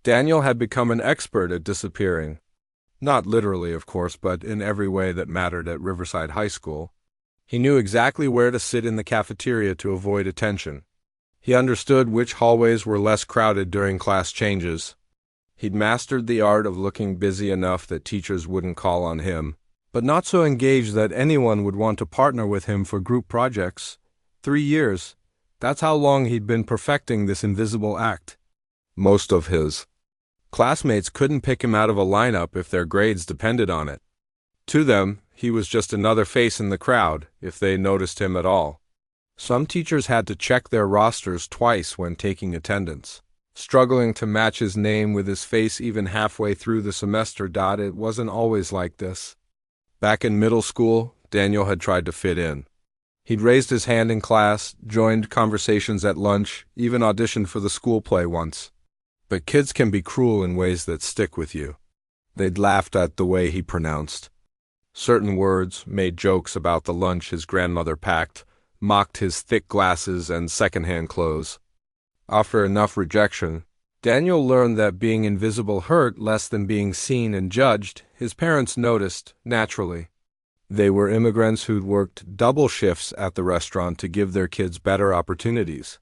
Daniel had become an expert at disappearing. Not literally, of course, but in every way that mattered at Riverside High School. He knew exactly where to sit in the cafeteria to avoid attention. He understood which hallways were less crowded during class changes. He'd mastered the art of looking busy enough that teachers wouldn't call on him, but not so engaged that anyone would want to partner with him for group projects. 3 years. That's how long he'd been perfecting this invisible act. Most of his classmates couldn't pick him out of a lineup if their grades depended on it. To them, he was just another face in the crowd, if they noticed him at all. Some teachers had to check their rosters twice when taking attendance, struggling to match his name with his face even halfway through the semester. It wasn't always like this. Back in middle school, Daniel had tried to fit in. He'd raised his hand in class, joined conversations at lunch, even auditioned for the school play once. But kids can be cruel in ways that stick with you. They'd laughed at the way he pronounced certain words, made jokes about the lunch his grandmother packed, mocked his thick glasses and secondhand clothes. After enough rejection, Daniel learned that being invisible hurt less than being seen and judged. His parents noticed, naturally. They were immigrants who'd worked double shifts at the restaurant to give their kids better opportunities.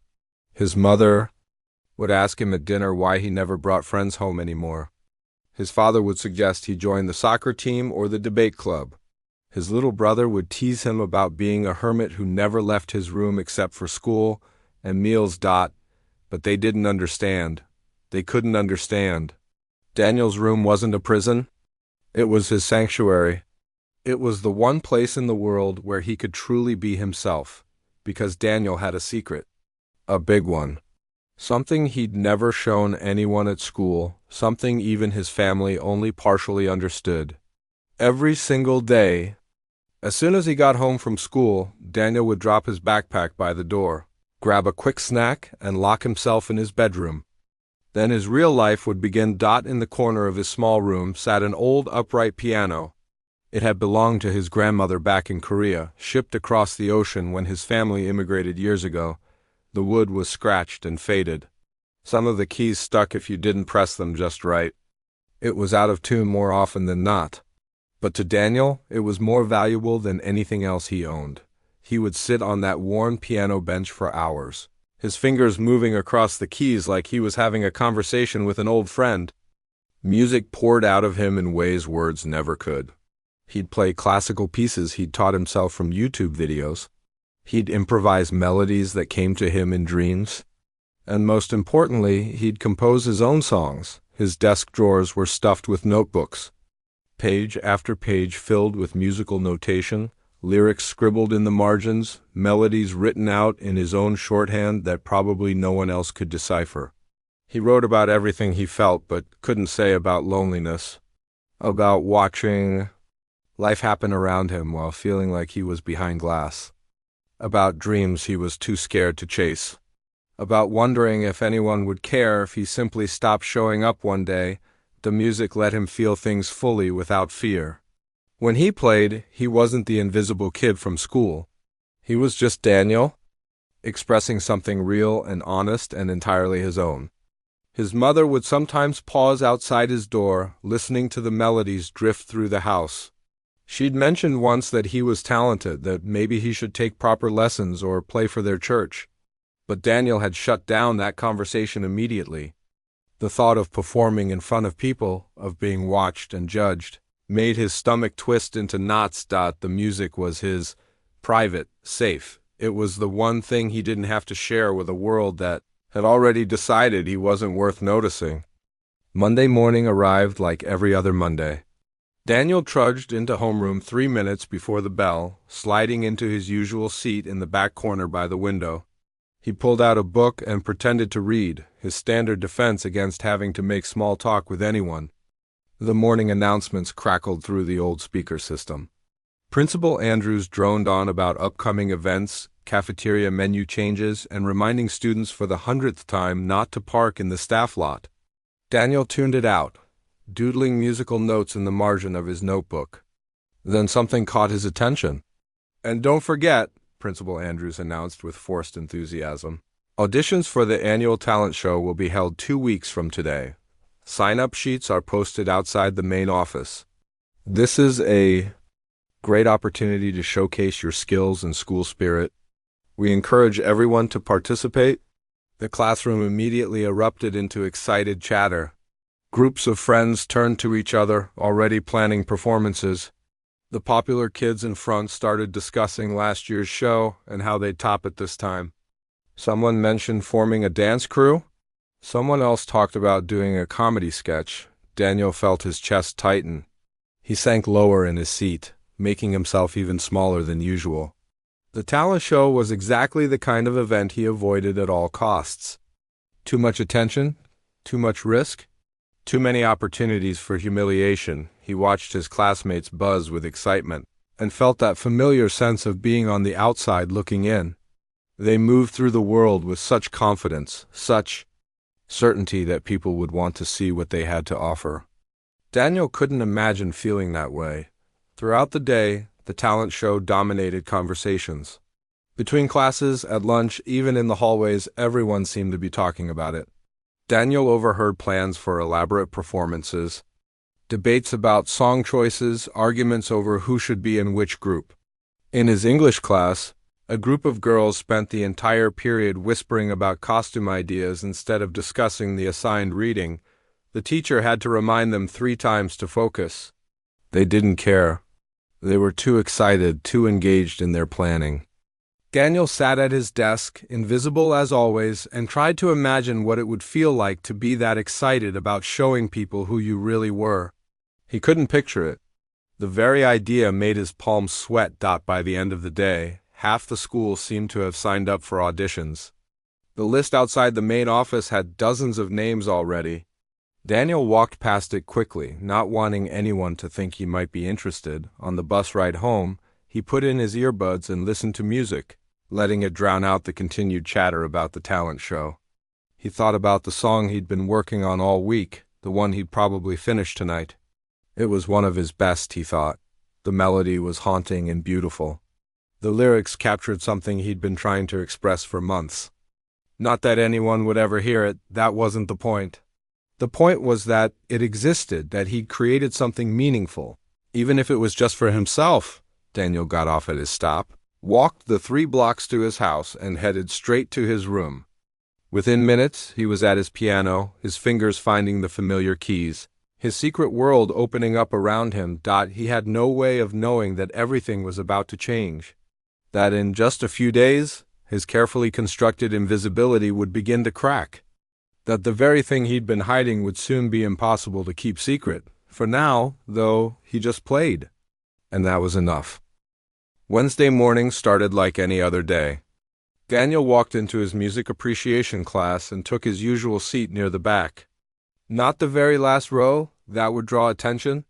His mother would ask him at dinner why he never brought friends home anymore. His father would suggest he join the soccer team or the debate club. His little brother would tease him about being a hermit who never left his room except for school and meals. But they didn't understand. They couldn't understand. Daniel's room wasn't a prison. It was his sanctuary. It was the one place in the world where he could truly be himself, because Daniel had a secret. A big one. Something he'd never shown anyone at school, something even his family only partially understood. Every single day, as soon as he got home from school, Daniel would drop his backpack by the door, grab a quick snack, and lock himself in his bedroom. Then his real life would begin. In the corner of his small room sat an old upright piano. It had belonged to his grandmother back in Korea, shipped across the ocean when his family immigrated years ago. The wood was scratched and faded. Some of the keys stuck if you didn't press them just right. It was out of tune more often than not. But to Daniel, it was more valuable than anything else he owned. He would sit on that worn piano bench for hours, his fingers moving across the keys like he was having a conversation with an old friend. Music poured out of him in ways words never could. He'd play classical pieces he'd taught himself from YouTube videos. He'd improvise melodies that came to him in dreams. And most importantly, he'd compose his own songs. His desk drawers were stuffed with notebooks, page after page filled with musical notation, lyrics scribbled in the margins, melodies written out in his own shorthand that probably no one else could decipher. He wrote about everything he felt but couldn't say about loneliness, about watching life happen around him while feeling like he was behind glass, about dreams he was too scared to chase, about wondering if anyone would care if he simply stopped showing up one day. The music let him feel things fully without fear. When he played, he wasn't the invisible kid from school. He was just Daniel, expressing something real and honest and entirely his own. His mother would sometimes pause outside his door, listening to the melodies drift through the house. She'd mentioned once that he was talented, that maybe he should take proper lessons or play for their church. But Daniel had shut down that conversation immediately. The thought of performing in front of people, of being watched and judged, made his stomach twist into knots. The music was his private, safe. It was the one thing he didn't have to share with a world that had already decided he wasn't worth noticing. Monday morning arrived like every other Monday. Daniel trudged into homeroom 3 minutes before the bell, sliding into his usual seat in the back corner by the window. He pulled out a book and pretended to read, his standard defense against having to make small talk with anyone. The morning announcements crackled through the old speaker system. Principal Andrews droned on about upcoming events, cafeteria menu changes, and reminding students for the 100th time not to park in the staff lot. Daniel tuned it out, doodling musical notes in the margin of his notebook. Then something caught his attention. "And don't forget," Principal Andrews announced with forced enthusiasm, "auditions for the annual talent show will be held 2 weeks from today. Sign-up sheets are posted outside the main office. This is a great opportunity to showcase your skills and school spirit. We encourage everyone to participate. The classroom immediately erupted into excited chatter. Groups of friends turned to each other, already planning performances. The popular kids in front started discussing last year's show and how they'd top it this time. Someone mentioned forming a dance crew. Someone else talked about doing a comedy sketch. Daniel felt his chest tighten. He sank lower in his seat, making himself even smaller than usual. The talent show was exactly the kind of event he avoided at all costs. Too much attention? Too much risk? Too many opportunities for humiliation. He watched his classmates buzz with excitement and felt that familiar sense of being on the outside looking in. They moved through the world with such confidence, such certainty that people would want to see what they had to offer. Daniel couldn't imagine feeling that way. Throughout the day, the talent show dominated conversations. Between classes, at lunch, even in the hallways, everyone seemed to be talking about it. Daniel overheard plans for elaborate performances, debates about song choices, arguments over who should be in which group. In his English class, a group of girls spent the entire period whispering about costume ideas instead of discussing the assigned reading. The teacher had to remind them 3 times to focus. They didn't care. They were too excited, too engaged in their planning. Daniel sat at his desk, invisible as always, and tried to imagine what it would feel like to be that excited about showing people who you really were. He couldn't picture it. The very idea made his palms sweat. By the end of the day, half the school seemed to have signed up for auditions. The list outside the main office had dozens of names already. Daniel walked past it quickly, not wanting anyone to think he might be interested. On the bus ride home, he put in his earbuds and listened to music, letting it drown out the continued chatter about the talent show. He thought about the song he'd been working on all week, the one he'd probably finish tonight. It was one of his best, he thought. The melody was haunting and beautiful. The lyrics captured something he'd been trying to express for months. Not that anyone would ever hear it, that wasn't the point. The point was that it existed, that he'd created something meaningful, even if it was just for himself. Daniel got off at his stop, walked the 3 blocks to his house, and headed straight to his room. Within minutes, he was at his piano, his fingers finding the familiar keys, his secret world opening up around him. He had no way of knowing that everything was about to change, that in just a few days, his carefully constructed invisibility would begin to crack, that the very thing he'd been hiding would soon be impossible to keep secret. For now, though, he just played, and that was enough. Wednesday morning started like any other day. Daniel walked into his music appreciation class and took his usual seat near the back. Not the very last row, that would draw attention,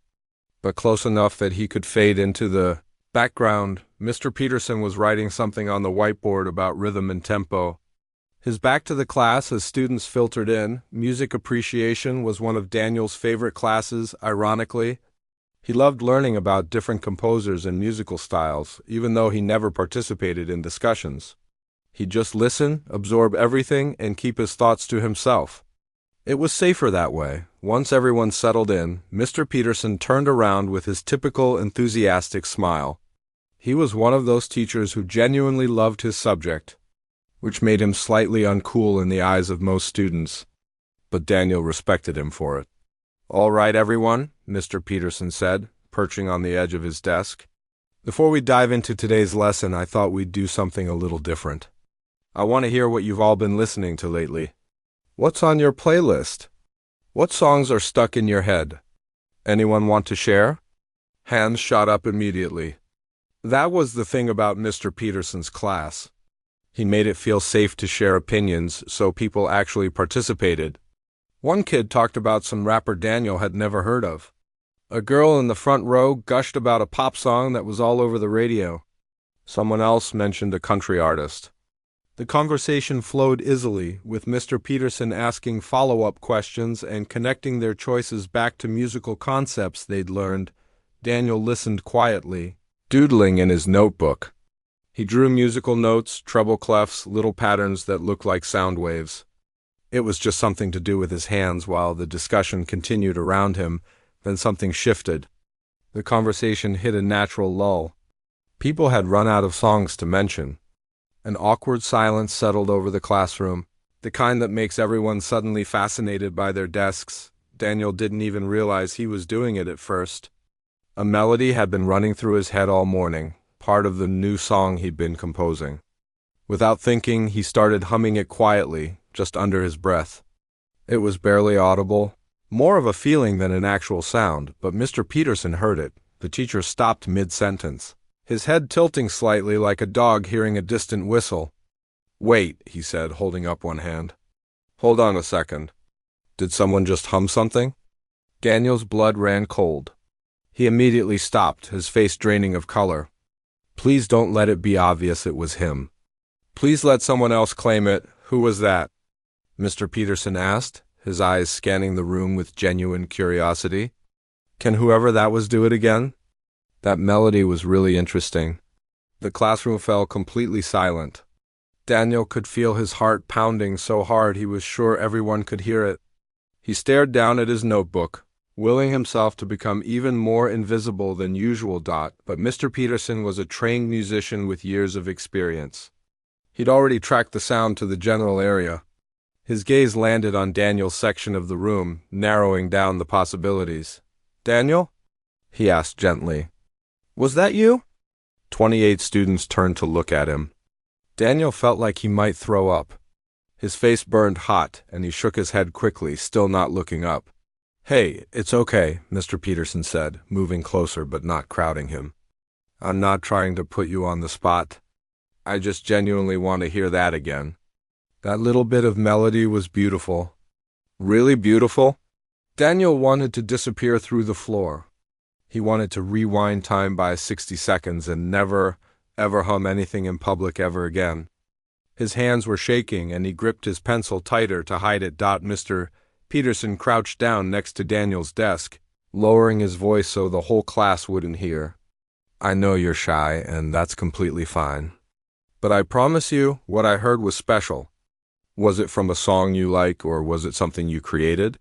but close enough that he could fade into the background. Mr. Peterson was writing something on the whiteboard about rhythm and tempo. His back to the class as students filtered in. Music appreciation was one of Daniel's favorite classes, ironically. He loved learning about different composers and musical styles, even though he never participated in discussions. He'd just listen, absorb everything, and keep his thoughts to himself. It was safer that way. Once everyone settled in, Mr. Peterson turned around with his typical enthusiastic smile. He was one of those teachers who genuinely loved his subject, which made him slightly uncool in the eyes of most students, but Daniel respected him for it. "All right, everyone," Mr. Peterson said, perching on the edge of his desk. "Before we dive into today's lesson, I thought we'd do something a little different. I want to hear what you've all been listening to lately. What's on your playlist? What songs are stuck in your head? Anyone want to share?" Hands shot up immediately. That was the thing about Mr. Peterson's class. He made it feel safe to share opinions, so people actually participated. One kid talked about some rapper Daniel had never heard of. A girl in the front row gushed about a pop song that was all over the radio. Someone else mentioned a country artist. The conversation flowed easily, with Mr. Peterson asking follow-up questions and connecting their choices back to musical concepts they'd learned. Daniel listened quietly, doodling in his notebook. He drew musical notes, treble clefs, little patterns that looked like sound waves. It was just something to do with his hands while the discussion continued around him, then something shifted. The conversation hit a natural lull. People had run out of songs to mention. An awkward silence settled over the classroom, the kind that makes everyone suddenly fascinated by their desks. Daniel didn't even realize he was doing it at first. A melody had been running through his head all morning, part of the new song he'd been composing. Without thinking, he started humming it quietly, just under his breath. It was barely audible, more of a feeling than an actual sound, but Mr. Peterson heard it. The teacher stopped mid-sentence, his head tilting slightly like a dog hearing a distant whistle. "Wait," he said, holding up one hand. "Hold on a second. Did someone just hum something?" Daniel's blood ran cold. He immediately stopped, his face draining of color. "Please don't let it be obvious it was him. Please let someone else claim it. Who was that?" Mr. Peterson asked, his eyes scanning the room with genuine curiosity. "Can whoever that was do it again?" That melody was really interesting. The classroom fell completely silent. Daniel could feel his heart pounding so hard he was sure everyone could hear it. He stared down at his notebook, willing himself to become even more invisible than usual. But Mr. Peterson was a trained musician with years of experience. He'd already tracked the sound to the general area. His gaze landed on Daniel's section of the room, narrowing down the possibilities. "Daniel?" he asked gently. "Was that you?" 28 students turned to look at him. Daniel felt like he might throw up. His face burned hot, and he shook his head quickly, still not looking up. "Hey, it's okay," Mr. Peterson said, moving closer but not crowding him. "I'm not trying to put you on the spot. I just genuinely want to hear that again. That little bit of melody was beautiful." "Really beautiful?" Daniel wanted to disappear through the floor. He wanted to rewind time by 60 seconds and never, ever hum anything in public ever again. His hands were shaking, and he gripped his pencil tighter to hide it. Mr. Peterson crouched down next to Daniel's desk, lowering his voice so the whole class wouldn't hear. "I know you're shy, and that's completely fine. But I promise you, what I heard was special. Was it from a song you like, or was it something you created?"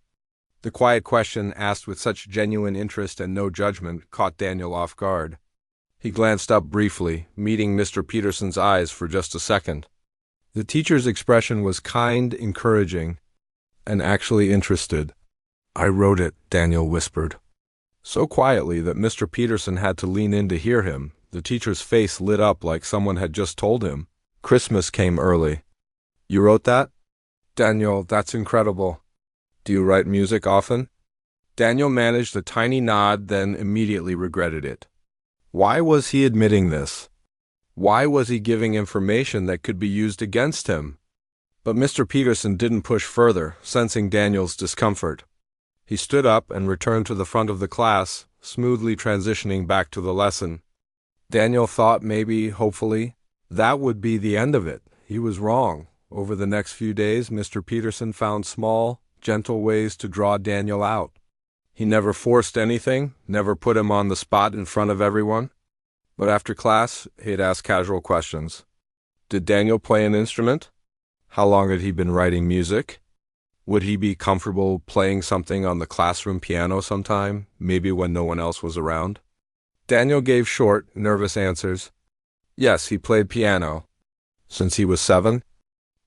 The quiet question, asked with such genuine interest and no judgment, caught Daniel off guard. He glanced up briefly, meeting Mr. Peterson's eyes for just a second. The teacher's expression was kind, encouraging, and actually interested. "I wrote it," Daniel whispered. So quietly that Mr. Peterson had to lean in to hear him. The teacher's face lit up like someone had just told him. Christmas came early. "You wrote that?" "Daniel, that's incredible. Do you write music often?" Daniel managed a tiny nod, then immediately regretted it. Why was he admitting this? Why was he giving information that could be used against him? But Mr. Peterson didn't push further, sensing Daniel's discomfort. He stood up and returned to the front of the class, smoothly transitioning back to the lesson. Daniel thought maybe, hopefully, that would be the end of it. He was wrong. Over the next few days, Mr. Peterson found small, gentle ways to draw Daniel out. He never forced anything, never put him on the spot in front of everyone. But after class, he'd ask casual questions. Did Daniel play an instrument? How long had he been writing music? Would he be comfortable playing something on the classroom piano sometime, maybe when no one else was around? Daniel gave short, nervous answers. Yes, he played piano. Since he was 7?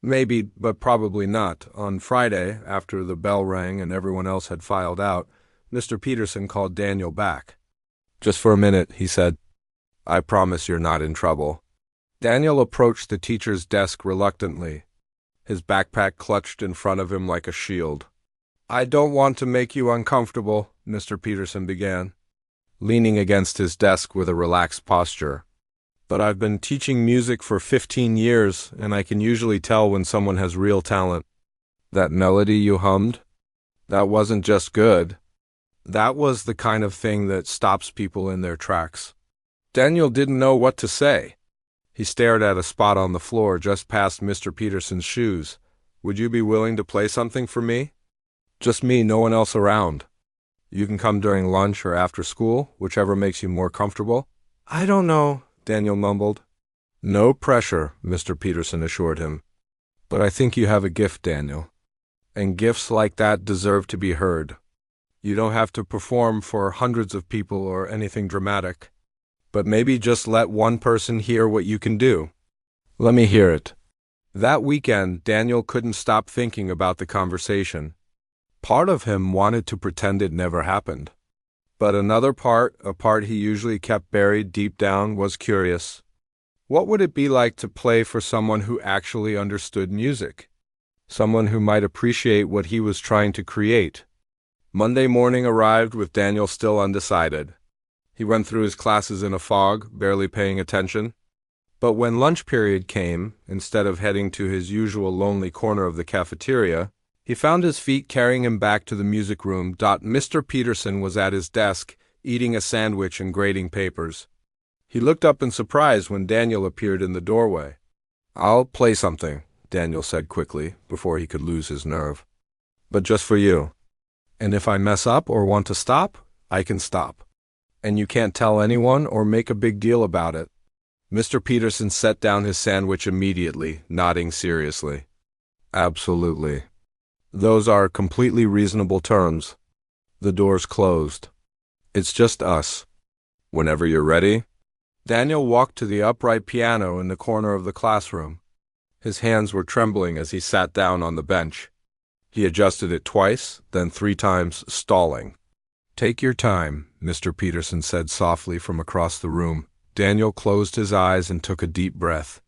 Maybe, but probably not. On Friday, after the bell rang and everyone else had filed out, Mr. Peterson called Daniel back. "Just for a minute," he said. "I promise you're not in trouble." Daniel approached the teacher's desk reluctantly, his backpack clutched in front of him like a shield. "I don't want to make you uncomfortable," Mr. Peterson began, leaning against his desk with a relaxed posture. "But I've been teaching music for 15 years, and I can usually tell when someone has real talent. That melody you hummed? That wasn't just good. That was the kind of thing that stops people in their tracks." Daniel didn't know what to say. He stared at a spot on the floor just past Mr. Peterson's shoes. "Would you be willing to play something for me? Just me, no one else around. You can come during lunch or after school, whichever makes you more comfortable." "I don't know," Daniel mumbled. "No pressure," Mr. Peterson assured him. "But I think you have a gift, Daniel. And gifts like that deserve to be heard. You don't have to perform for hundreds of people or anything dramatic. But maybe just let one person hear what you can do. Let me hear it. That weekend, Daniel couldn't stop thinking about the conversation. Part of him wanted to pretend it never happened. But another part, a part he usually kept buried deep down, was curious. What would it be like to play for someone who actually understood music? Someone who might appreciate what he was trying to create. Monday morning arrived with Daniel still undecided. He went through his classes in a fog, barely paying attention. But when lunch period came, instead of heading to his usual lonely corner of the cafeteria, he found his feet carrying him back to the music room. Mr. Peterson was at his desk, eating a sandwich and grading papers. He looked up in surprise when Daniel appeared in the doorway. "I'll play something," Daniel said quickly, before he could lose his nerve. "But just for you. And if I mess up or want to stop, I can stop. And you can't tell anyone or make a big deal about it." Mr. Peterson set down his sandwich immediately, nodding seriously. "Absolutely. Those are completely reasonable terms." The doors closed. "It's just us. Whenever you're ready." Daniel walked to the upright piano in the corner of the classroom. His hands were trembling as he sat down on the bench. He adjusted it twice, then 3 times, stalling. "Take your time," Mr. Peterson said softly from across the room. Daniel closed his eyes and took a deep breath.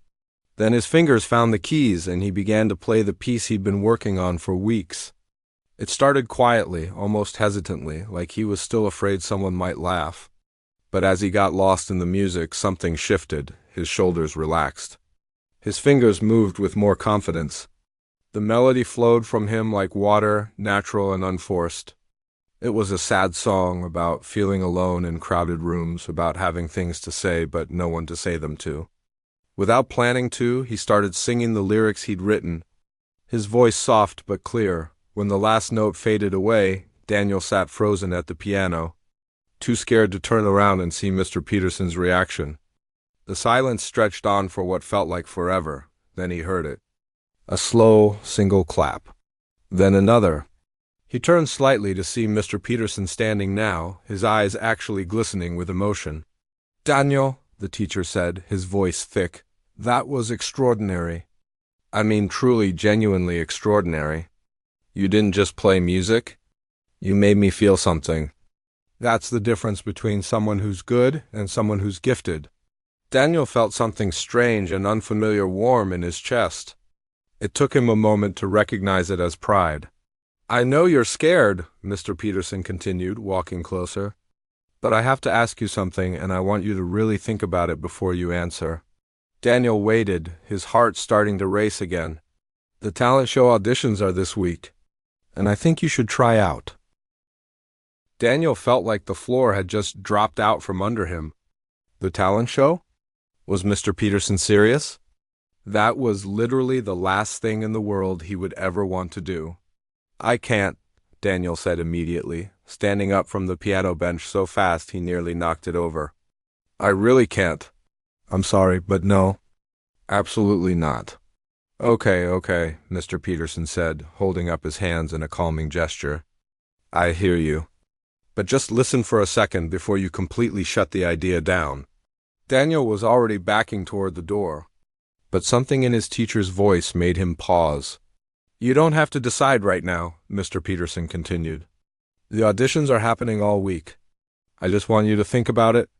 Then his fingers found the keys and he began to play the piece he'd been working on for weeks. It started quietly, almost hesitantly, like he was still afraid someone might laugh. But as he got lost in the music, something shifted. His shoulders relaxed. His fingers moved with more confidence. The melody flowed from him like water, natural and unforced. It was a sad song about feeling alone in crowded rooms, about having things to say but no one to say them to. Without planning to, he started singing the lyrics he'd written, his voice soft but clear. When the last note faded away, Daniel sat frozen at the piano, too scared to turn around and see Mr. Peterson's reaction. The silence stretched on for what felt like forever. Then he heard it. A slow, single clap. Then another. He turned slightly to see Mr. Peterson standing now, his eyes actually glistening with emotion. "Daniel," the teacher said, his voice thick, "that was extraordinary. I mean truly, genuinely extraordinary. You didn't just play music. You made me feel something. That's the difference between someone who's good and someone who's gifted." Daniel felt something strange and unfamiliar warm in his chest. It took him a moment to recognize it as pride. "I know you're scared," Mr. Peterson continued, walking closer. "But I have to ask you something, and I want you to really think about it before you answer." Daniel waited, his heart starting to race again. "The talent show auditions are this week, and I think you should try out." Daniel felt like the floor had just dropped out from under him. The talent show? Was Mr. Peterson serious? That was literally the last thing in the world he would ever want to do. "I can't," Daniel said immediately, standing up from the piano bench so fast he nearly knocked it over. "I really can't. I'm sorry, but no. Absolutely not." Okay, Mr. Peterson said, holding up his hands in a calming gesture. "I hear you. But just listen for a second before you completely shut the idea down." Daniel was already backing toward the door, but something in his teacher's voice made him pause. "You don't have to decide right now," Mr. Peterson continued. "The auditions are happening all week. I just want you to think about it.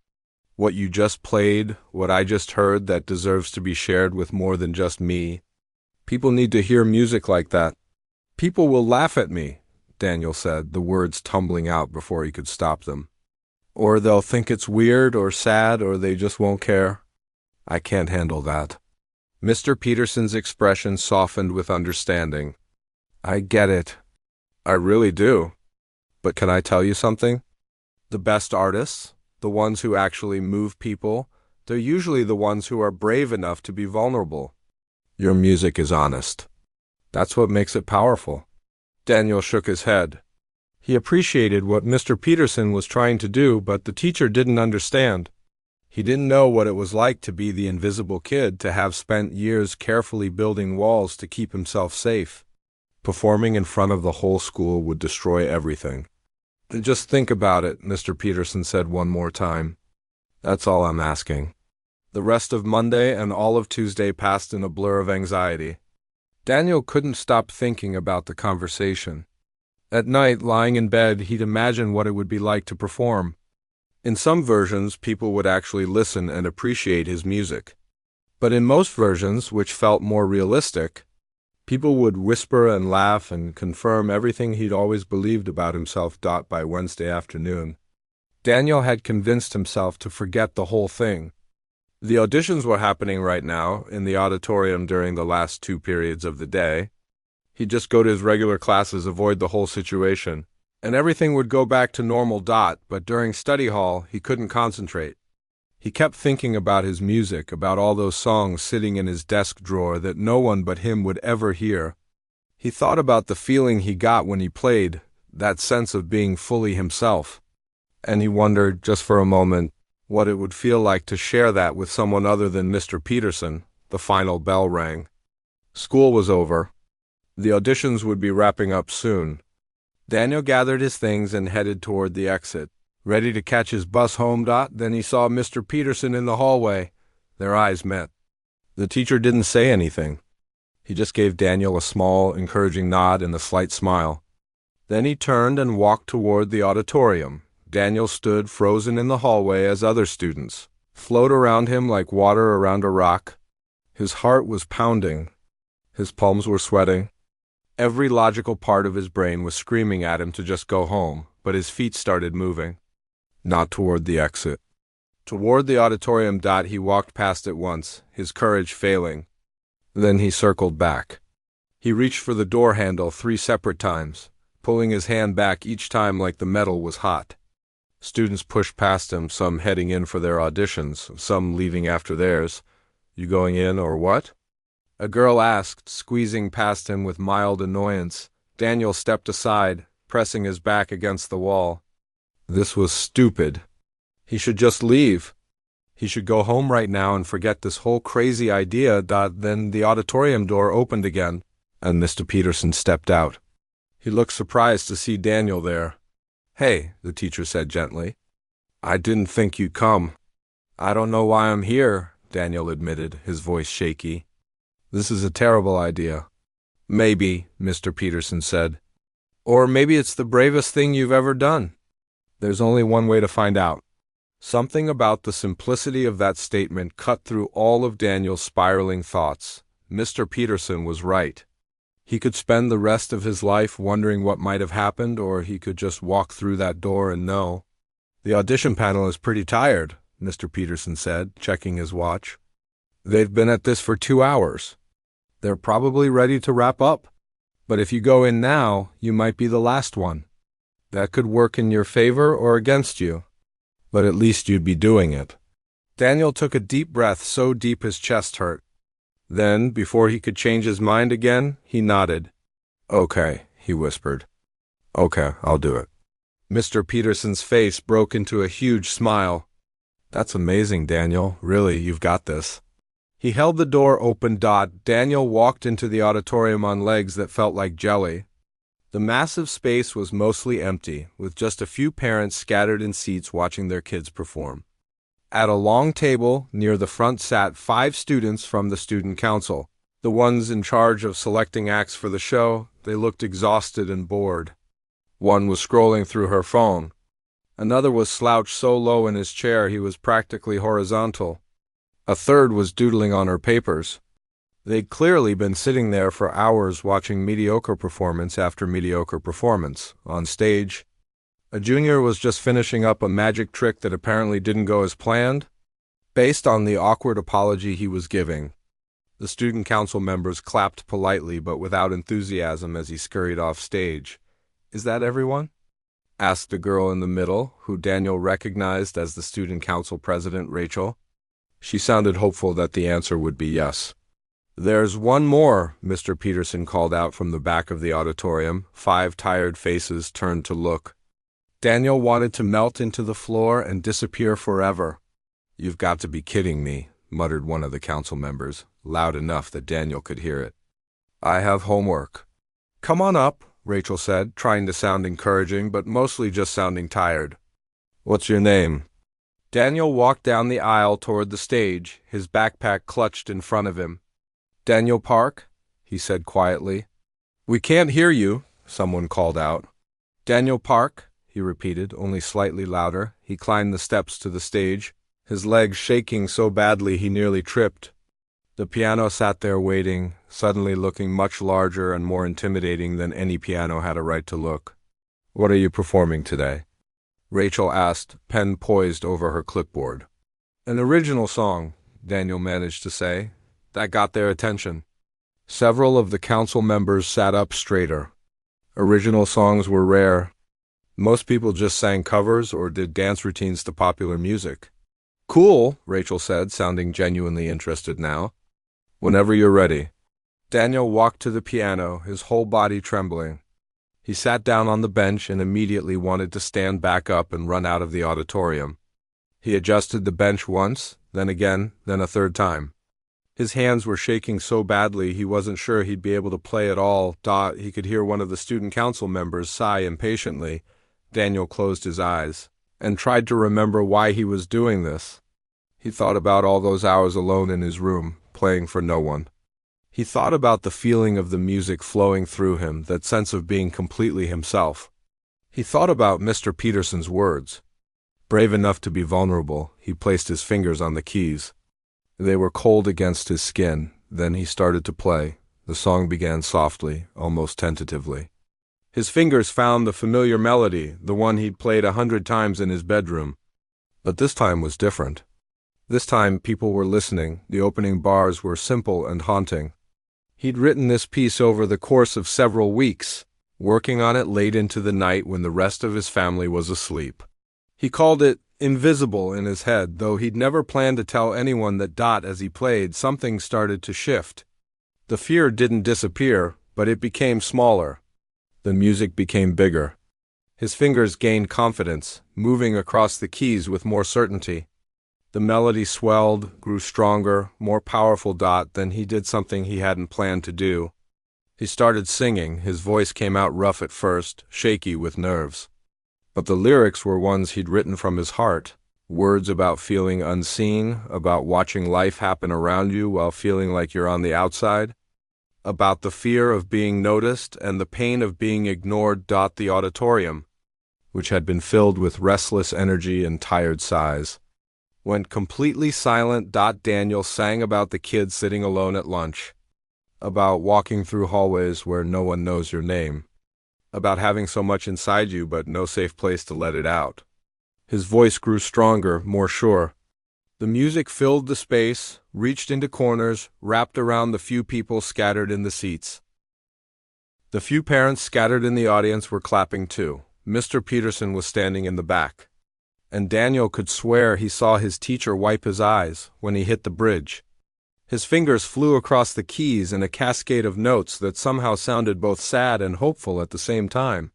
What you just played, what I just heard that deserves to be shared with more than just me. People need to hear music like that." "People will laugh at me," Daniel said, the words tumbling out before he could stop them. "Or they'll think it's weird or sad or they just won't care. I can't handle that." Mr. Peterson's expression softened with understanding. "I get it. I really do. But can I tell you something? The best artists, the ones who actually move people, they're usually the ones who are brave enough to be vulnerable. Your music is honest. That's what makes it powerful." Daniel shook his head. He appreciated what Mr. Peterson was trying to do, but the teacher didn't understand. He didn't know what it was like to be the invisible kid, to have spent years carefully building walls to keep himself safe. Performing in front of the whole school would destroy everything. Just think about it, Mr. Peterson said one more time. That's all I'm asking. The rest of Monday and all of Tuesday passed in a blur of anxiety. Daniel couldn't stop thinking about the conversation. At night, lying in bed, he'd imagine what it would be like to perform. In some versions, people would actually listen and appreciate his music. But in most versions, which felt more realistic, people would whisper and laugh and confirm everything he'd always believed about himself. By Wednesday afternoon, Daniel had convinced himself to forget the whole thing. The auditions were happening right now, in the auditorium during the last 2 periods of the day. He'd just go to his regular classes, avoid the whole situation, and everything would go back to normal. But during study hall, he couldn't concentrate. He kept thinking about his music, about all those songs sitting in his desk drawer that no one but him would ever hear. He thought about the feeling he got when he played, that sense of being fully himself. And he wondered, just for a moment, what it would feel like to share that with someone other than Mr. Peterson. The final bell rang. School was over. The auditions would be wrapping up soon. Daniel gathered his things and headed toward the exit, ready to catch his bus home. Then he saw Mr. Peterson in the hallway. Their eyes met. The teacher didn't say anything. He just gave Daniel a small, encouraging nod and a slight smile. Then he turned and walked toward the auditorium. Daniel stood frozen in the hallway as other students flowed around him like water around a rock. His heart was pounding. His palms were sweating. Every logical part of his brain was screaming at him to just go home, but his feet started moving. Not toward the exit. Toward the auditorium. He walked past it once, his courage failing. Then he circled back. He reached for the door handle 3 separate times, pulling his hand back each time like the metal was hot. Students pushed past him, some heading in for their auditions, some leaving after theirs. You going in or what? A girl asked, squeezing past him with mild annoyance. Daniel stepped aside, pressing his back against the wall. This was stupid. He should just leave. He should go home right now and forget this whole crazy idea. Then the auditorium door opened again, and Mr. Peterson stepped out. He looked surprised to see Daniel there. Hey, the teacher said gently. I didn't think you'd come. I don't know why I'm here, Daniel admitted, his voice shaky. This is a terrible idea. Maybe, Mr. Peterson said. Or maybe it's the bravest thing you've ever done. There's only one way to find out. Something about the simplicity of that statement cut through all of Daniel's spiraling thoughts. Mr. Peterson was right. He could spend the rest of his life wondering what might have happened, or he could just walk through that door and know. The audition panel is pretty tired, Mr. Peterson said, checking his watch. They've been at this for 2 hours. They're probably ready to wrap up. But if you go in now, you might be the last one. That could work in your favor or against you. But at least you'd be doing it. Daniel took a deep breath, so deep his chest hurt. Then, before he could change his mind again, he nodded. Okay, he whispered. Okay, I'll do it. Mr. Peterson's face broke into a huge smile. That's amazing, Daniel. Really, you've got this. He held the door open. Daniel walked into the auditorium on legs that felt like jelly. The massive space was mostly empty, with just a few parents scattered in seats watching their kids perform. At a long table near the front sat 5 students from the student council. The ones in charge of selecting acts for the show. They looked exhausted and bored. One was scrolling through her phone. Another was slouched so low in his chair he was practically horizontal. A third was doodling on her papers. They'd clearly been sitting there for hours watching mediocre performance after mediocre performance. On stage, a junior was just finishing up a magic trick that apparently didn't go as planned, based on the awkward apology he was giving. The student council members clapped politely but without enthusiasm as he scurried off stage. Is that everyone? Asked the girl in the middle, who Daniel recognized as the student council president, Rachel. She sounded hopeful that the answer would be yes. There's one more, Mr. Peterson called out from the back of the auditorium. 5 tired faces turned to look. Daniel wanted to melt into the floor and disappear forever. You've got to be kidding me, muttered one of the council members, loud enough that Daniel could hear it. I have homework. "Come on up," Rachel said, trying to sound encouraging, but mostly just sounding tired. "What's your name?" Daniel walked down the aisle toward the stage, his backpack clutched in front of him. "Daniel Park," he said quietly. "We can't hear you," someone called out. "Daniel Park," he repeated, only slightly louder. He climbed the steps to the stage, his legs shaking so badly he nearly tripped. The piano sat there waiting, suddenly looking much larger and more intimidating than any piano had a right to look. "What are you performing today?" Rachel asked, pen poised over her clipboard. "An original song," Daniel managed to say. That got their attention. Several of the council members sat up straighter. Original songs were rare. Most people just sang covers or did dance routines to popular music. "Cool," Rachel said, sounding genuinely interested now. "Whenever you're ready." Daniel walked to the piano, his whole body trembling. He sat down on the bench and immediately wanted to stand back up and run out of the auditorium. He adjusted the bench once, then again, then a third time. His hands were shaking so badly he wasn't sure he'd be able to play at all. He could hear one of the student council members sigh impatiently. Daniel closed his eyes and tried to remember why he was doing this. He thought about all those hours alone in his room, playing for no one. He thought about the feeling of the music flowing through him, that sense of being completely himself. He thought about Mr. Peterson's words. Brave enough to be vulnerable, he placed his fingers on the keys. They were cold against his skin. Then he started to play. The song began softly, almost tentatively. His fingers found the familiar melody, the one he'd played 100 times in his bedroom. But this time was different. This time people were listening. The opening bars were simple and haunting. He'd written this piece over the course of several weeks, working on it late into the night when the rest of his family was asleep. He called it Invisible in his head, though he'd never planned to tell anyone that as he played, something started to shift. The fear didn't disappear, but it became smaller. The music became bigger. His fingers gained confidence, moving across the keys with more certainty. The melody swelled, grew stronger, more powerful. Then he did something he hadn't planned to do. He started singing. His voice came out rough at first, shaky with nerves. But the lyrics were ones he'd written from his heart. Words about feeling unseen, about watching life happen around you while feeling like you're on the outside. About the fear of being noticed and the pain of being ignored. The auditorium, which had been filled with restless energy and tired sighs, went completely silent. Daniel sang about the kids sitting alone at lunch, about walking through hallways where no one knows your name, about having so much inside you but no safe place to let it out. His voice grew stronger, more sure. The music filled the space, reached into corners, wrapped around the few people scattered in the seats. The few parents scattered in the audience were clapping too. Mr. Peterson was standing in the back. And Daniel could swear he saw his teacher wipe his eyes when he hit the bridge. His fingers flew across the keys in a cascade of notes that somehow sounded both sad and hopeful at the same time.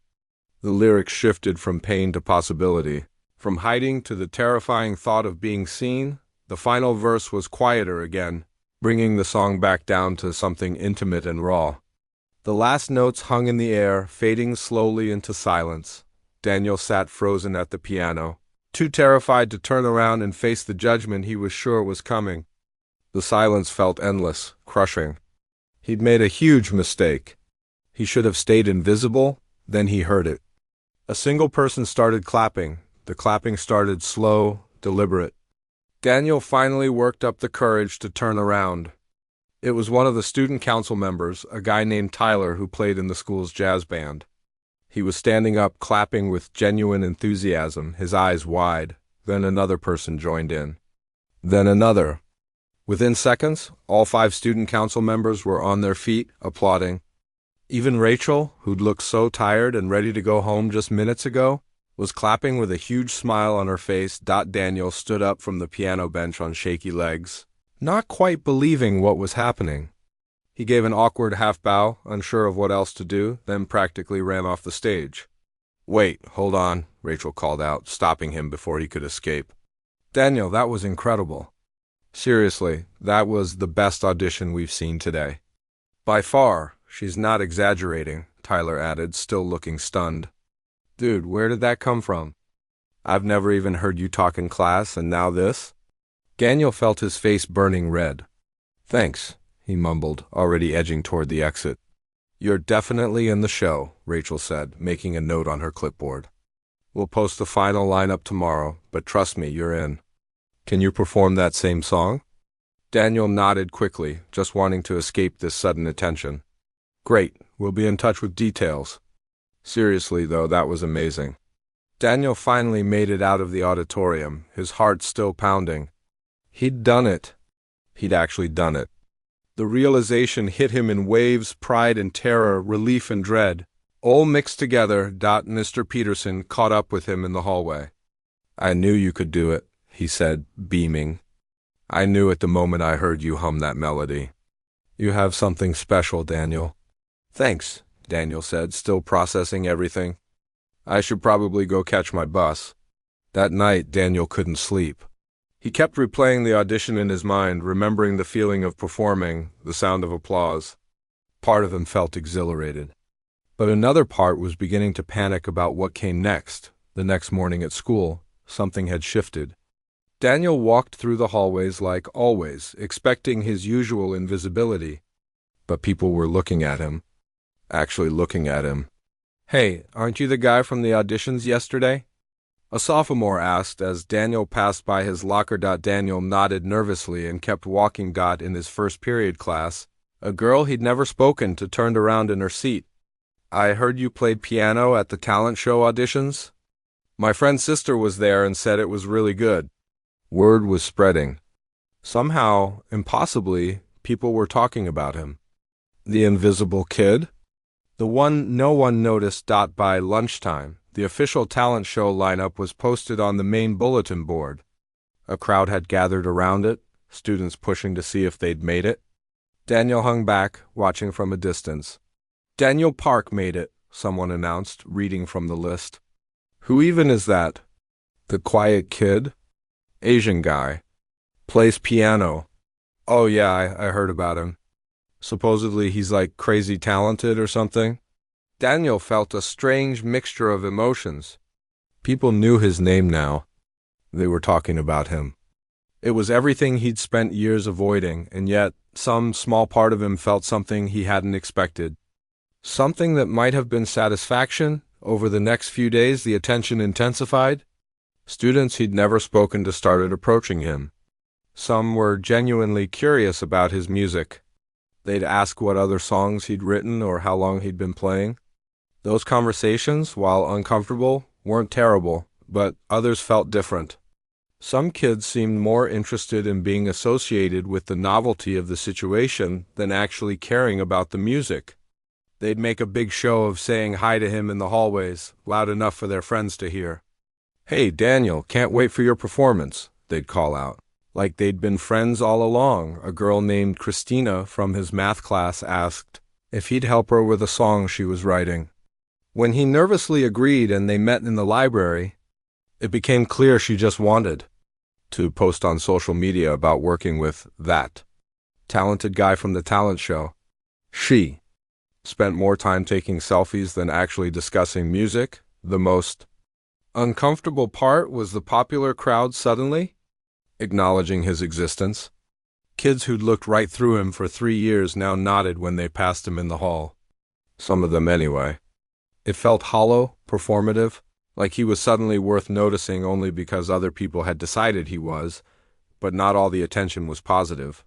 The lyrics shifted from pain to possibility, from hiding to the terrifying thought of being seen. The final verse was quieter again, bringing the song back down to something intimate and raw. The last notes hung in the air, fading slowly into silence. Daniel sat frozen at the piano, too terrified to turn around and face the judgment he was sure was coming. The silence felt endless, crushing. He'd made a huge mistake. He should have stayed invisible. Then he heard it. A single person started clapping. The clapping started slow, deliberate. Daniel finally worked up the courage to turn around. It was one of the student council members, a guy named Tyler who played in the school's jazz band. He was standing up, clapping with genuine enthusiasm, his eyes wide. Then another person joined in. Then another. Within seconds, all 5 student council members were on their feet, applauding. Even Rachel, who'd looked so tired and ready to go home just minutes ago, was clapping with a huge smile on her face. Daniel stood up from the piano bench on shaky legs, not quite believing what was happening. He gave an awkward half-bow, unsure of what else to do, then practically ran off the stage. "Wait, hold on," Rachel called out, stopping him before he could escape. "Daniel, that was incredible. Seriously, that was the best audition we've seen today. By far." She's not exaggerating. Tyler added, still looking stunned. Dude, where did that come from? I've never even heard you talk in class, and now this? Daniel felt his face burning red. Thanks, he mumbled, already edging toward the exit. You're definitely in the show, Rachel said, making a note on her clipboard. We'll post the final lineup tomorrow, but trust me, you're in. Can you perform that same song? Daniel nodded quickly, just wanting to escape this sudden attention. Great, we'll be in touch with details. Seriously, though, that was amazing. Daniel finally made it out of the auditorium, his heart still pounding. He'd done it. He'd actually done it. The realization hit him in waves, pride and terror, relief and dread, all mixed together. Mr. Peterson caught up with him in the hallway. I knew you could do it, he said, beaming. I knew at the moment I heard you hum that melody. You have something special, Daniel. Thanks, Daniel said, still processing everything. I should probably go catch my bus. That night, Daniel couldn't sleep. He kept replaying the audition in his mind, remembering the feeling of performing, the sound of applause. Part of him felt exhilarated. But another part was beginning to panic about what came next. The next morning at school, something had shifted. Daniel walked through the hallways like always, expecting his usual invisibility. But people were looking at him. Actually looking at him. Hey, aren't you the guy from the auditions yesterday? A sophomore asked as Daniel passed by his locker. Daniel nodded nervously and kept walking. In his first period class, a girl he'd never spoken to turned around in her seat. I heard you played piano at the talent show auditions? My friend's sister was there and said it was really good. Word was spreading. Somehow, impossibly, people were talking about him. The invisible kid? The one no one noticed. By lunchtime, the official talent show lineup was posted on the main bulletin board. A crowd had gathered around it, students pushing to see if they'd made it. Daniel hung back, watching from a distance. Daniel Park made it, someone announced, reading from the list. Who even is that? The quiet kid? Asian guy. Plays piano. Oh yeah, I heard about him. Supposedly he's like crazy talented or something. Daniel felt a strange mixture of emotions. People knew his name now. They were talking about him. It was everything he'd spent years avoiding, and yet some small part of him felt something he hadn't expected. Something that might have been satisfaction. Over the next few days, the attention intensified. Students he'd never spoken to started approaching him. Some were genuinely curious about his music. They'd ask what other songs he'd written or how long he'd been playing. Those conversations, while uncomfortable, weren't terrible, but others felt different. Some kids seemed more interested in being associated with the novelty of the situation than actually caring about the music. They'd make a big show of saying hi to him in the hallways, loud enough for their friends to hear. Hey, Daniel, can't wait for your performance, they'd call out. Like they'd been friends all along. A girl named Christina from his math class asked if he'd help her with a song she was writing. When he nervously agreed and they met in the library, it became clear she just wanted to post on social media about working with that talented guy from the talent show. She spent more time taking selfies than actually discussing music. The most uncomfortable part was the popular crowd suddenly acknowledging his existence. Kids who'd looked right through him for 3 years now nodded when they passed him in the hall. Some of them anyway. It felt hollow, performative, like he was suddenly worth noticing only because other people had decided he was, but not all the attention was positive.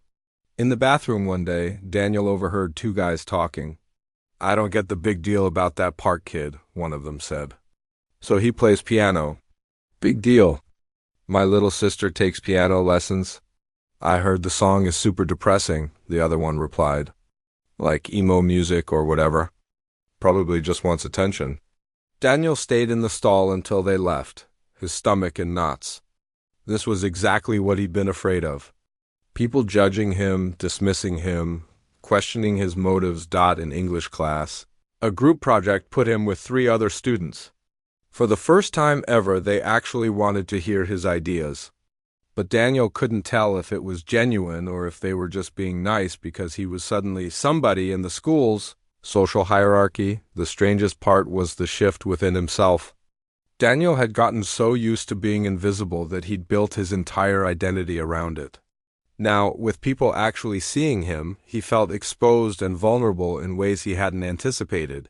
In the bathroom one day, Daniel overheard 2 guys talking. I don't get the big deal about that Park kid, one of them said. So he plays piano. Big deal. My little sister takes piano lessons. I heard the song is super depressing, the other one replied. Like emo music or whatever. Probably just wants attention. Daniel stayed in the stall until they left, his stomach in knots. This was exactly what he'd been afraid of. People judging him, dismissing him, questioning his motives. In English class, a group project put him with 3 other students. For the first time ever, they actually wanted to hear his ideas. But Daniel couldn't tell if it was genuine or if they were just being nice because he was suddenly somebody in the schools social hierarchy. The strangest part was the shift within himself. Daniel had gotten so used to being invisible that he'd built his entire identity around it. Now, with people actually seeing him, he felt exposed and vulnerable in ways he hadn't anticipated.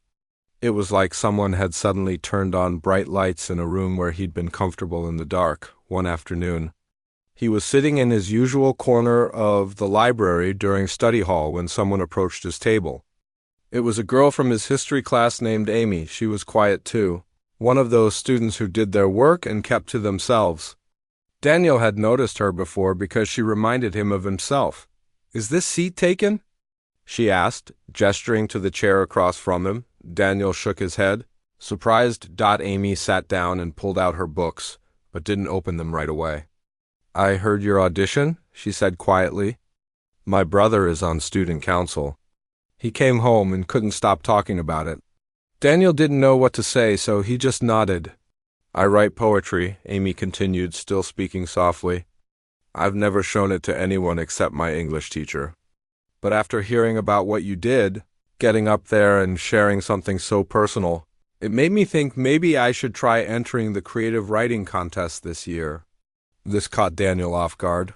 It was like someone had suddenly turned on bright lights in a room where he'd been comfortable in the dark. One afternoon, he was sitting in his usual corner of the library during study hall when someone approached his table. It was a girl from his history class named Amy. She was quiet too, one of those students who did their work and kept to themselves. Daniel had noticed her before because she reminded him of himself. "Is this seat taken?" she asked, gesturing to the chair across from him. Daniel shook his head. Surprised, Amy sat down and pulled out her books, but didn't open them right away. "I heard your audition," she said quietly. "My brother is on student council. He came home and couldn't stop talking about it." Daniel didn't know what to say, so he just nodded. "I write poetry," Amy continued, still speaking softly. "I've never shown it to anyone except my English teacher. But after hearing about what you did, getting up there and sharing something so personal, it made me think maybe I should try entering the creative writing contest this year." This caught Daniel off guard.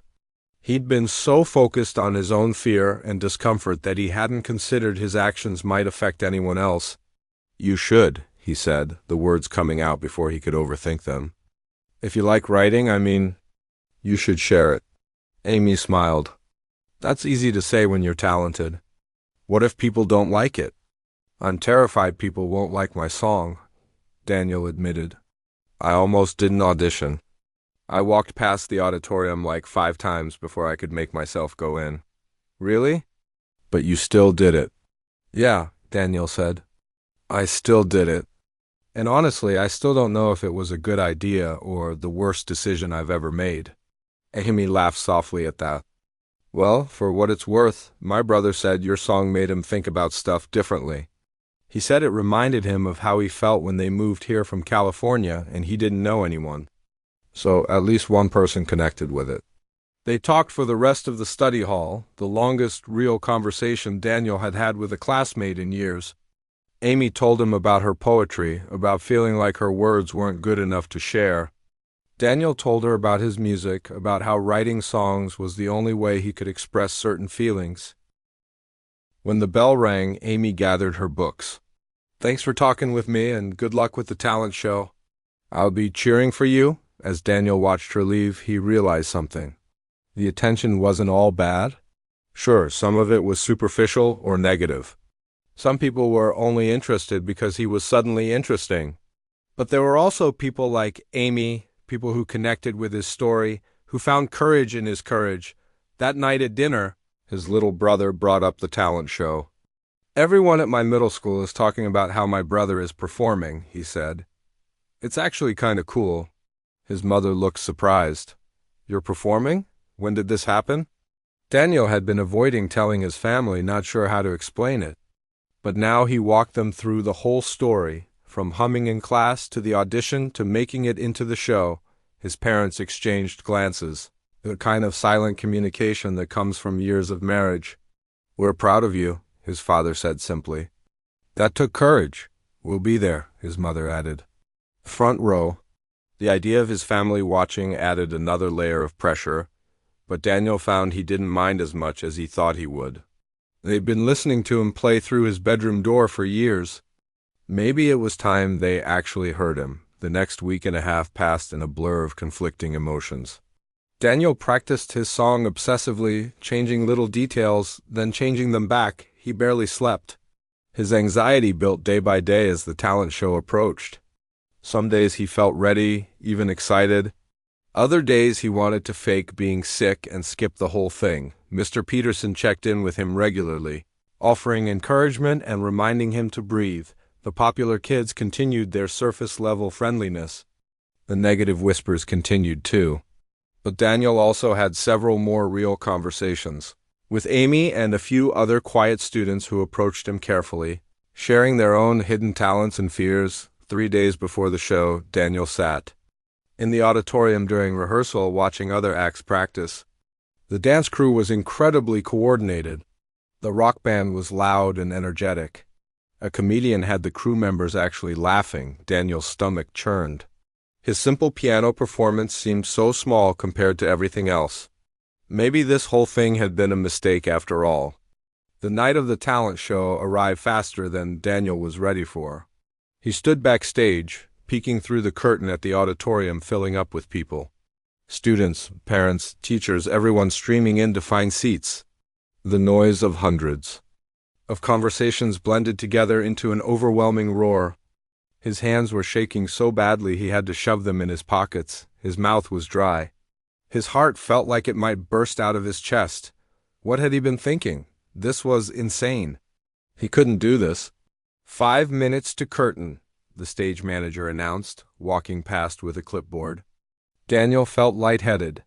He'd been so focused on his own fear and discomfort that he hadn't considered his actions might affect anyone else. "You should," he said, the words coming out before he could overthink them. "If you like writing, you should share it." Amy smiled. "That's easy to say when you're talented. What if people don't like it?" "I'm terrified people won't like my song," Daniel admitted. "I almost didn't audition. I walked past the auditorium like 5 times before I could make myself go in." "Really? But you still did it." "Yeah," Daniel said. "I still did it. And honestly, I still don't know if it was a good idea or the worst decision I've ever made." Amy laughed softly at that. "Well, for what it's worth, my brother said your song made him think about stuff differently. He said it reminded him of how he felt when they moved here from California and he didn't know anyone. So at least one person connected with it." They talked for the rest of the study hall, the longest real conversation Daniel had had with a classmate in years. Amy told him about her poetry, about feeling like her words weren't good enough to share. Daniel told her about his music, about how writing songs was the only way he could express certain feelings. When the bell rang, Amy gathered her books. "Thanks for talking with me, and good luck with the talent show. I'll be cheering for you." As Daniel watched her leave, he realized something. The attention wasn't all bad. Sure, some of it was superficial or negative. Some people were only interested because he was suddenly interesting. But there were also people like Amy, people who connected with his story, who found courage in his courage. That night at dinner, his little brother brought up the talent show. "Everyone at my middle school is talking about how my brother is performing," he said. "It's actually kind of cool." His mother looked surprised. "You're performing? When did this happen?" Daniel had been avoiding telling his family, not sure how to explain it. But now he walked them through the whole story, from humming in class to the audition to making it into the show. His parents exchanged glances, the kind of silent communication that comes from years of marriage. "We're proud of you," his father said simply. "That took courage." "We'll be there," his mother added. Front row. The idea of his family watching added another layer of pressure, but Daniel found he didn't mind as much as he thought he would. They'd been listening to him play through his bedroom door for years. Maybe it was time they actually heard him. The next week and a half passed in a blur of conflicting emotions. Daniel practiced his song obsessively, changing little details, then changing them back. He barely slept. His anxiety built day by day as the talent show approached. Some days he felt ready, even excited. Other days he wanted to fake being sick and skip the whole thing. Mr. Peterson checked in with him regularly, offering encouragement and reminding him to breathe. The popular kids continued their surface-level friendliness. The negative whispers continued too. But Daniel also had several more real conversations, with Amy and a few other quiet students who approached him carefully, sharing their own hidden talents and fears. 3 days before the show, Daniel sat in the auditorium during rehearsal, watching other acts practice. The dance crew was incredibly coordinated. The rock band was loud and energetic. A comedian had the crew members actually laughing. Daniel's stomach churned. His simple piano performance seemed so small compared to everything else. Maybe this whole thing had been a mistake after all. The night of the talent show arrived faster than Daniel was ready for. He stood backstage, peeking through the curtain at the auditorium filling up with people. Students, parents, teachers, everyone streaming in to find seats. The noise of hundreds of conversations blended together into an overwhelming roar. His hands were shaking so badly he had to shove them in his pockets. His mouth was dry. His heart felt like it might burst out of his chest. What had he been thinking? This was insane. He couldn't do this. 5 minutes to curtain, the stage manager announced, walking past with a clipboard. Daniel felt lightheaded.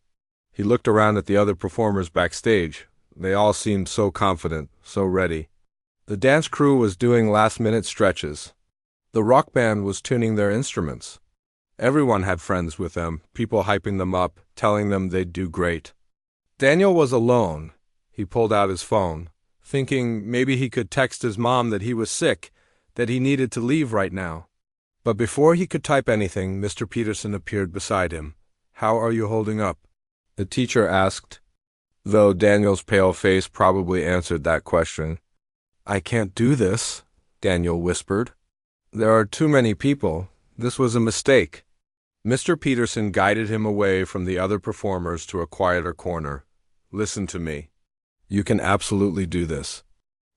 He looked around at the other performers backstage. They all seemed so confident, so ready. The dance crew was doing last-minute stretches. The rock band was tuning their instruments. Everyone had friends with them, people hyping them up, telling them they'd do great. Daniel was alone. He pulled out his phone, thinking maybe he could text his mom that he was sick, that he needed to leave right now. But before he could type anything, Mr. Peterson appeared beside him. "How are you holding up?" the teacher asked, though Daniel's pale face probably answered that question. "I can't do this," Daniel whispered. "There are too many people. This was a mistake." Mr. Peterson guided him away from the other performers to a quieter corner. "Listen to me. You can absolutely do this.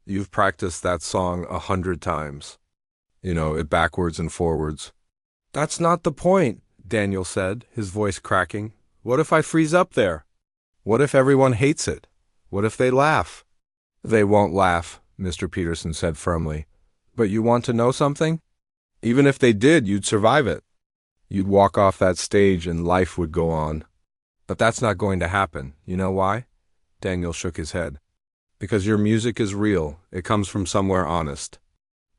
You've practiced that song 100 times. You know, it backwards and forwards." "That's not the point," Daniel said, his voice cracking. "What if I freeze up there? What if everyone hates it? What if they laugh?" "They won't laugh," Mr. Peterson said firmly. "But you want to know something? Even if they did, you'd survive it. You'd walk off that stage and life would go on. But that's not going to happen. You know why?" Daniel shook his head. "Because your music is real. It comes from somewhere honest.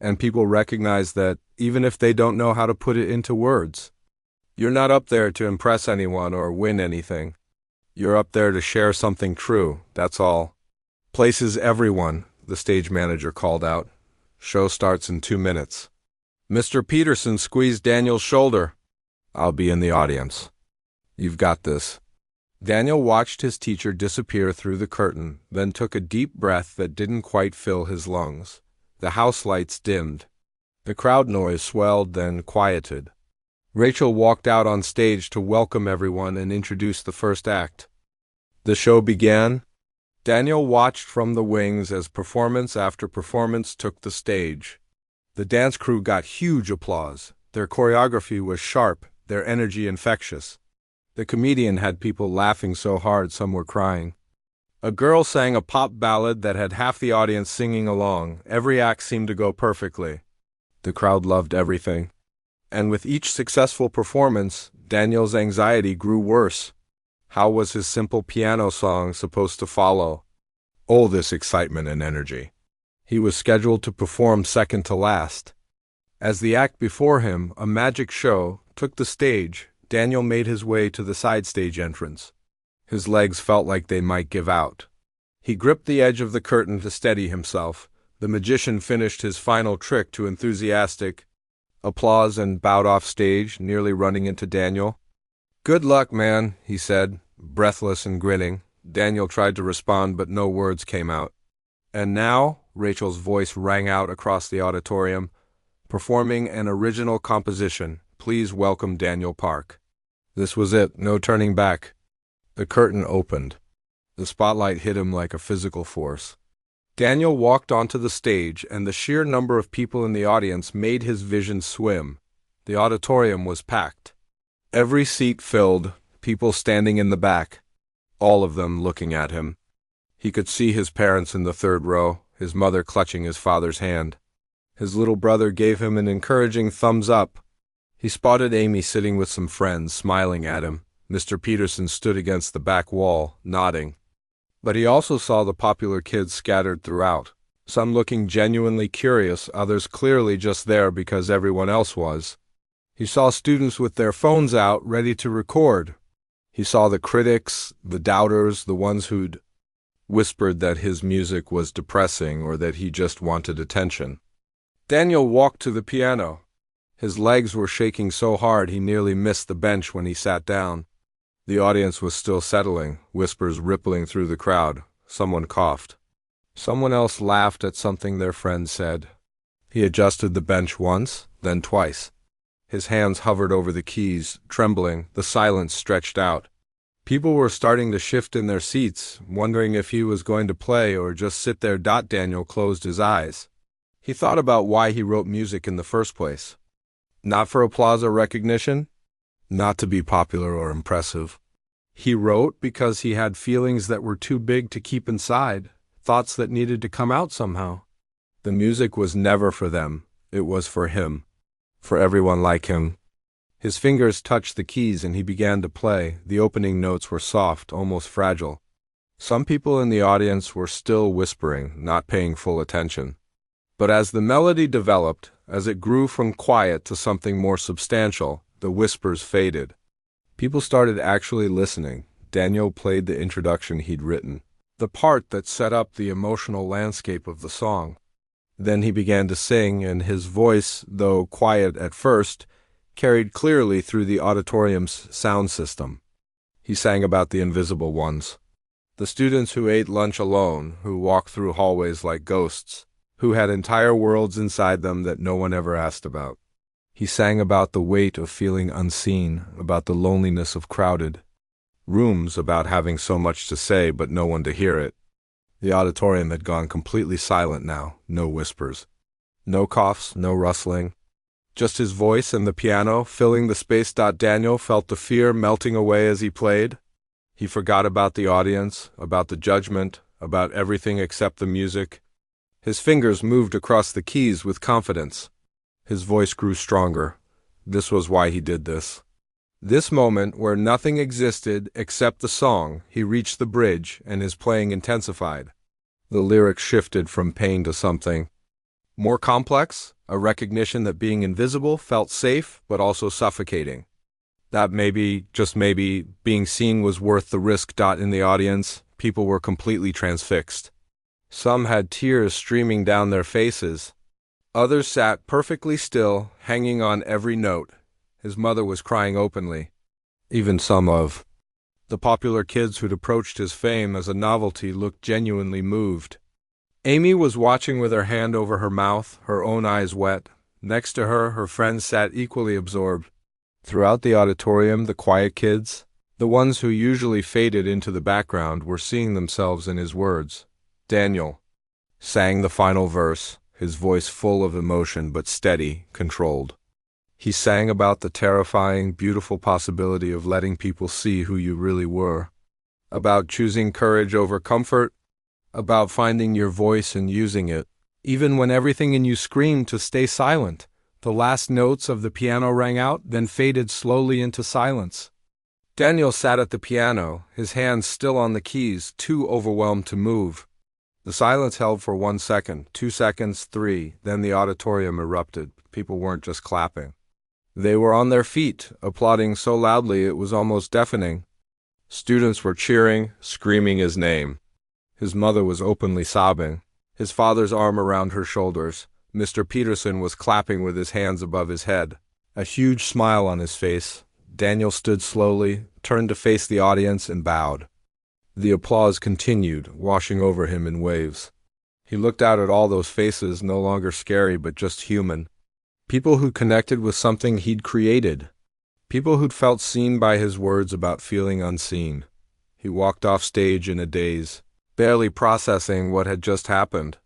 And people recognize that even if they don't know how to put it into words. You're not up there to impress anyone or win anything. You're up there to share something true, that's all." "Places everyone," the stage manager called out. "Show starts in 2 minutes." Mr. Peterson squeezed Daniel's shoulder. "I'll be in the audience. You've got this." Daniel watched his teacher disappear through the curtain, then took a deep breath that didn't quite fill his lungs. The house lights dimmed. The crowd noise swelled, then quieted. Rachel walked out on stage to welcome everyone and introduce the first act. The show began. Daniel watched from the wings as performance after performance took the stage. The dance crew got huge applause. Their choreography was sharp, their energy infectious. The comedian had people laughing so hard some were crying. A girl sang a pop ballad that had half the audience singing along. Every act seemed to go perfectly. The crowd loved everything. And with each successful performance, Daniel's anxiety grew worse. How was his simple piano song supposed to follow all this excitement and energy? He was scheduled to perform second to last. As the act before him, a magic show, took the stage, Daniel made his way to the side stage entrance. His legs felt like they might give out. He gripped the edge of the curtain to steady himself. The magician finished his final trick to enthusiastic applause and bowed off stage, nearly running into Daniel. "Good luck, man," he said, breathless and grinning. Daniel tried to respond, but no words came out. "And now," Rachel's voice rang out across the auditorium, "performing an original composition, please welcome Daniel Park." This was it, no turning back. The curtain opened. The spotlight hit him like a physical force. Daniel walked onto the stage, and the sheer number of people in the audience made his vision swim. The auditorium was packed. Every seat filled, people standing in the back, all of them looking at him. He could see his parents in the third row, his mother clutching his father's hand. His little brother gave him an encouraging thumbs up. He spotted Amy sitting with some friends, smiling at him. Mr. Peterson stood against the back wall, nodding. But he also saw the popular kids scattered throughout, some looking genuinely curious, others clearly just there because everyone else was. He saw students with their phones out, ready to record. He saw the critics, the doubters, the ones who'd whispered that his music was depressing or that he just wanted attention. Daniel walked to the piano. His legs were shaking so hard he nearly missed the bench when he sat down. The audience was still settling, whispers rippling through the crowd. Someone coughed. Someone else laughed at something their friend said. He adjusted the bench once, then twice. His hands hovered over the keys, trembling, the silence stretched out. People were starting to shift in their seats, wondering if he was going to play or just sit there. Daniel closed his eyes. He thought about why he wrote music in the first place. Not for applause or recognition, not to be popular or impressive. He wrote because he had feelings that were too big to keep inside, thoughts that needed to come out somehow. The music was never for them, it was for him, for everyone like him. His fingers touched the keys and he began to play. The opening notes were soft, almost fragile. Some people in the audience were still whispering, not paying full attention. But as the melody developed, as it grew from quiet to something more substantial, the whispers faded. People started actually listening. Daniel played the introduction he'd written, the part that set up the emotional landscape of the song. Then he began to sing, and his voice, though quiet at first, carried clearly through the auditorium's sound system. He sang about the invisible ones, the students who ate lunch alone, who walked through hallways like ghosts, who had entire worlds inside them that no one ever asked about. He sang about the weight of feeling unseen, about the loneliness of crowded rooms, about having so much to say but no one to hear it. The auditorium had gone completely silent now, no whispers, no coughs, no rustling. Just his voice and the piano filling the space. Daniel felt the fear melting away as he played. He forgot about the audience, about the judgment, about everything except the music. His fingers moved across the keys with confidence. His voice grew stronger. This was why he did this. This moment where nothing existed except the song, he reached the bridge and his playing intensified. The lyrics shifted from pain to something more complex, a recognition that being invisible felt safe but also suffocating. That maybe, just maybe, being seen was worth the risk. In the audience, people were completely transfixed. Some had tears streaming down their faces. Others sat perfectly still, hanging on every note. His mother was crying openly. Even some of the popular kids who'd approached his fame as a novelty looked genuinely moved. Amy was watching with her hand over her mouth, her own eyes wet. Next to her, her friends sat equally absorbed. Throughout the auditorium, the quiet kids, the ones who usually faded into the background, were seeing themselves in his words. Daniel sang the final verse, his voice full of emotion but steady, controlled. He sang about the terrifying, beautiful possibility of letting people see who you really were, about choosing courage over comfort, about finding your voice and using it, even when everything in you screamed to stay silent. The last notes of the piano rang out, then faded slowly into silence. Daniel sat at the piano, his hands still on the keys, too overwhelmed to move. The silence held for 1 second, 2 seconds, 3, then the auditorium erupted. People weren't just clapping. They were on their feet, applauding so loudly it was almost deafening. Students were cheering, screaming his name. His mother was openly sobbing, his father's arm around her shoulders. Mr. Peterson was clapping with his hands above his head, a huge smile on his face. Daniel stood slowly, turned to face the audience, and bowed. The applause continued, washing over him in waves. He looked out at all those faces, no longer scary but just human. People who connected with something he'd created. People who'd felt seen by his words about feeling unseen. He walked off stage in a daze, barely processing what had just happened.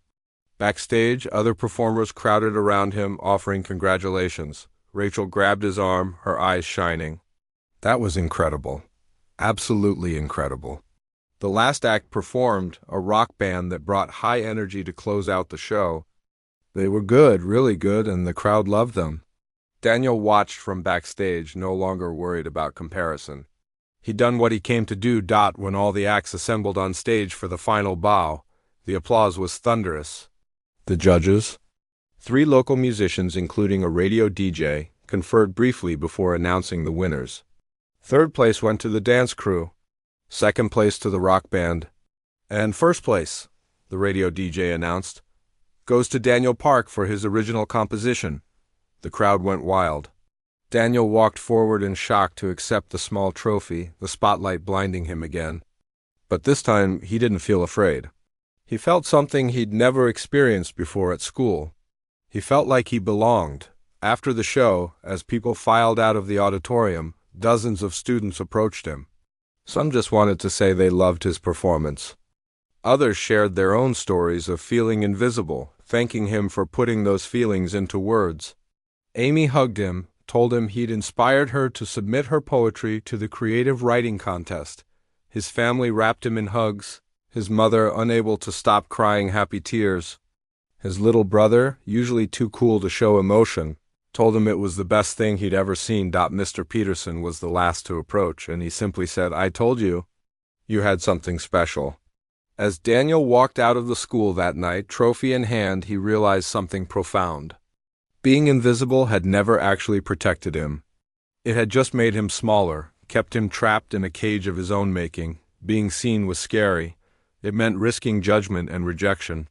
Backstage, other performers crowded around him, offering congratulations. Rachel grabbed his arm, her eyes shining. That was incredible. Absolutely incredible. The last act performed, a rock band that brought high energy to close out the show. They were good, really good, and the crowd loved them. Daniel watched from backstage, no longer worried about comparison. He'd done what he came to do. When all the acts assembled on stage for the final bow, the applause was thunderous. The judges, 3 local musicians including a radio DJ, conferred briefly before announcing the winners. 3rd place went to the dance crew, 2nd place to the rock band, and 1st place, the radio DJ announced, goes to Daniel Park for his original composition. The crowd went wild. Daniel walked forward in shock to accept the small trophy, the spotlight blinding him again. But this time, he didn't feel afraid. He felt something he'd never experienced before at school. He felt like he belonged. After the show, as people filed out of the auditorium, dozens of students approached him. Some just wanted to say they loved his performance. Others shared their own stories of feeling invisible, thanking him for putting those feelings into words. Amy hugged him, told him he'd inspired her to submit her poetry to the creative writing contest. His family wrapped him in hugs, his mother unable to stop crying happy tears. His little brother, usually too cool to show emotion, told him it was the best thing he'd ever seen. Mr. Peterson was the last to approach, and he simply said, "I told you, you had something special." As Daniel walked out of the school that night, trophy in hand, he realized something profound. Being invisible had never actually protected him. It had just made him smaller, kept him trapped in a cage of his own making. Being seen was scary. It meant risking judgment and rejection.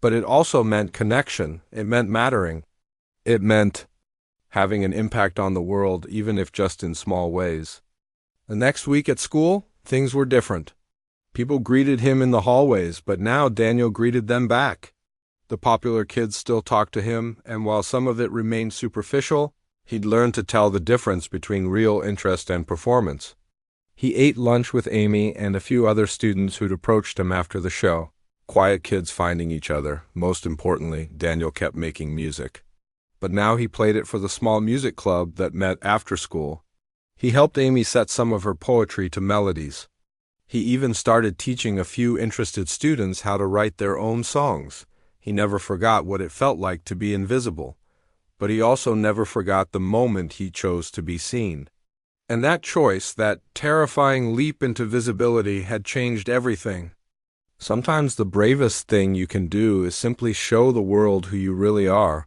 But it also meant connection. It meant mattering. It meant having an impact on the world, even if just in small ways. The next week at school, things were different. People greeted him in the hallways, but now Daniel greeted them back. The popular kids still talked to him, and while some of it remained superficial, he'd learned to tell the difference between real interest and performance. He ate lunch with Amy and a few other students who'd approached him after the show. Quiet kids finding each other. Most importantly, Daniel kept making music. But now he played it for the small music club that met after school. He helped Amy set some of her poetry to melodies. He even started teaching a few interested students how to write their own songs. He never forgot what it felt like to be invisible, but he also never forgot the moment he chose to be seen. And that choice, that terrifying leap into visibility, had changed everything. Sometimes the bravest thing you can do is simply show the world who you really are,